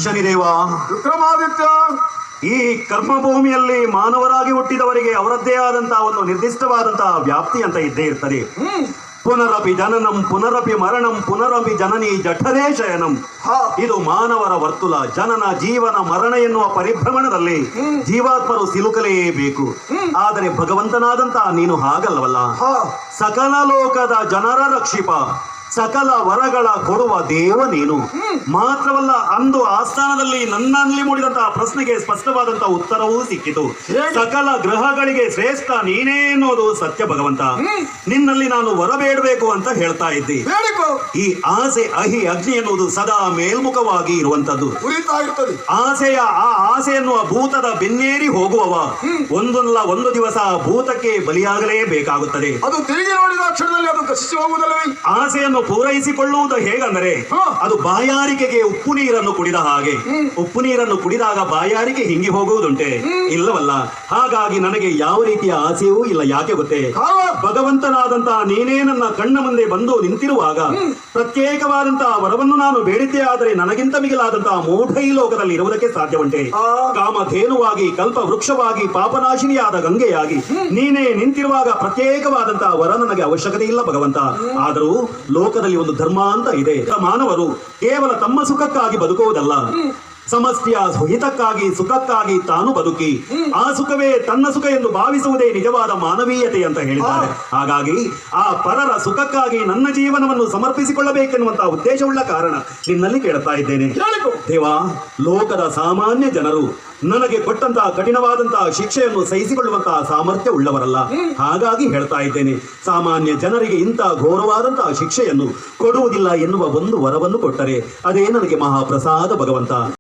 ಶನಿದೇವ, ವಿಕ್ರಮಾದಿತ್ಯ, ಈ ಕರ್ಮಭೂಮಿಯಲ್ಲಿ ಮಾನವರಾಗಿ ಹುಟ್ಟಿದವರಿಗೆ ಅವರದ್ದೇ ಆದಂತಹ ಒಂದು ನಿರ್ದಿಷ್ಟವಾದಂತಹ ವ್ಯಾಪ್ತಿ ಅಂತ ಇದ್ದೇ ಇರ್ತದೆ. ಪುನರಪಿ ಜನನಂ ಪುನರಪಿ ಮರಣಂ ಪುನರಪಿ ಜನನಿ ಜಠರೇ ಶಯನಂ. ಇದು ಮಾನವರ ವರ್ತುಲ. ಜನನ ಜೀವನ ಮರಣ ಎನ್ನುವ ಪರಿಭ್ರಮಣದಲ್ಲಿ ಜೀವಾತ್ಮರು ಸಿಲುಕಲೇಬೇಕು. ಆದರೆ ಭಗವಂತನಾದಂತಹ ನೀನು ಹಾಗಲ್ಲವಲ್ಲ. ಸಕಲ ಲೋಕದ ಜನರ ರಕ್ಷಿಪ, ಸಕಲ ವರಗಳ ಕೊಡುವ ದೇವ ನೀನು. ಮಾತ್ರವಲ್ಲ, ಅಂದು ಆಸ್ಥಾನದಲ್ಲಿ ನನ್ನಲ್ಲಿ ಮೂಡಿದಂತಹ ಪ್ರಶ್ನೆಗೆ ಸ್ಪಷ್ಟವಾದಂತಹ ಉತ್ತರವೂ ಸಿಕ್ಕಿತು. ಸಕಲ ಗ್ರಹಗಳಿಗೆ ಶ್ರೇಷ್ಠ ನೀನೇ ಎನ್ನುವುದು ಸತ್ಯ ಭಗವಂತ. ನಿನ್ನಲ್ಲಿ ನಾನು ವರ ಬೇಡಬೇಕು ಅಂತ ಹೇಳ್ತಾ ಇದ್ದೆ. ಈ ಆಸೆ ಅಹಿ ಅಗ್ನಿ ಎನ್ನುವುದು ಸದಾ ಮೇಲ್ಮುಖವಾಗಿ ಇರುವಂತದ್ದು. ಆಸೆಯ ಆ ಆಸೆ ಎನ್ನುವ ಭೂತದ ಬೆನ್ನೇರಿ ಹೋಗುವವ ಒಂದಲ್ಲ ಒಂದು ದಿವಸ ಭೂತಕ್ಕೆ ಬಲಿಯಾಗಲೇಬೇಕಾಗುತ್ತದೆ. ಅದು ತಿರುಗಿ ನೋಡಿದ ಕ್ಷಣದಲ್ಲಿ ಅದು ಕಸಿಸಿ ಹೋಗುವುದಲ್ಲವೇ? ಆಸೆಯನ್ನು ಪೂರೈಸಿಕೊಳ್ಳುವುದು ಹೇಗಂದರೆ, ಅದು ಬಾಯಾರಿಕೆಗೆ ಉಪ್ಪು ನೀರನ್ನು ಕುಡಿದ ಹಾಗೆ. ಉಪ್ಪು ನೀರನ್ನು ಕುಡಿದಾಗ ಬಾಯಾರಿಕೆ ಹಿಂಗಿ ಹೋಗುವುದುಂಟೆ? ಇಲ್ಲವಲ್ಲ. ಹಾಗಾಗಿ ನನಗೆ ಯಾವ ರೀತಿಯ ಆಸೆಯೂ ಇಲ್ಲ. ಯಾಕೆ ಗೊತ್ತೇ? ಭಗವಂತನಾದಂತಹ ನೀನೇ ನನ್ನ ಕಣ್ಣ ಮುಂದೆ ಬಂದು ನಿಂತಿರುವಾಗ ಪ್ರತ್ಯೇಕವಾದಂತಹ ವರವನ್ನು ನಾನು ಬೇಡಿದ್ದೆ. ಆದರೆ ನನಗಿಂತ ಮಿಗಿಲಾದಂತಹ ಮೂಢ ಈ ಲೋಕದಲ್ಲಿ ಇರುವುದಕ್ಕೆ ಸಾಧ್ಯವುಂಟೆ? ಕಾಮಧೇನುವಾಗಿ, ಕಲ್ಪ ವೃಕ್ಷವಾಗಿ, ಪಾಪನಾಶಿನಿಯಾದ ಗಂಗೆಯಾಗಿ ನೀನೇ ನಿಂತಿರುವಾಗ ಪ್ರತ್ಯೇಕವಾದಂತಹ ವರ ನನಗೆ ಅವಶ್ಯಕತೆ ಇಲ್ಲ ಭಗವಂತ. ಆದರೂ ಲೋಕದಲ್ಲಿ ಒಂದು ಧರ್ಮ ಅಂತ ಇದೆ. ಮಾನವರು ಕೇವಲ ತಮ್ಮ ಸುಖಕ್ಕಾಗಿ ಬದುಕುವುದಲ್ಲ, ಸಮಷ್ಟಿಯ ಹಿತಕ್ಕಾಗಿ ಸುಖಕ್ಕಾಗಿ ತಾನು ಬದುಕಿ ಆ ಸುಖವೇ ತನ್ನ ಸುಖ ಎಂದು ಭಾವಿಸುವುದೇ ನಿಜವಾದ ಮಾನವೀಯತೆ ಅಂತ ಹೇಳಿದ್ದಾರೆ. ಹಾಗಾಗಿ ಆ ಪರರ ಸುಖಕ್ಕಾಗಿ ನನ್ನ ಜೀವನವನ್ನು ಸಮರ್ಪಿಸಿಕೊಳ್ಳಬೇಕೆನ್ನುವಂತಹ ಉದ್ದೇಶವುಳ್ಳ ಕಾರಣ ನಿನ್ನಲ್ಲಿ ಕೇಳ್ತಾ ಇದ್ದೇನೆ. ದೇವಾ, ಲೋಕದ ಸಾಮಾನ್ಯ ಜನರು ನನಗೆ ಕೊಟ್ಟಂತಹ ಕಠಿಣವಾದಂತಹ ಶಿಕ್ಷೆಯನ್ನು ಸಹಿಸಿಕೊಳ್ಳುವಂತಹ ಸಾಮರ್ಥ್ಯ ಉಳ್ಳವರಲ್ಲ. ಹಾಗಾಗಿ ಹೇಳ್ತಾ ಇದ್ದೇನೆ, ಸಾಮಾನ್ಯ ಜನರಿಗೆ ಇಂತಹ ಘೋರವಾದಂತಹ ಶಿಕ್ಷೆಯನ್ನು ಕೊಡುವುದಿಲ್ಲ ಎನ್ನುವ ಒಂದು ವರವನ್ನು ಕೊಟ್ಟರೆ ಅದೇ ನನಗೆ ಮಹಾಪ್ರಸಾದ ಭಗವಂತ.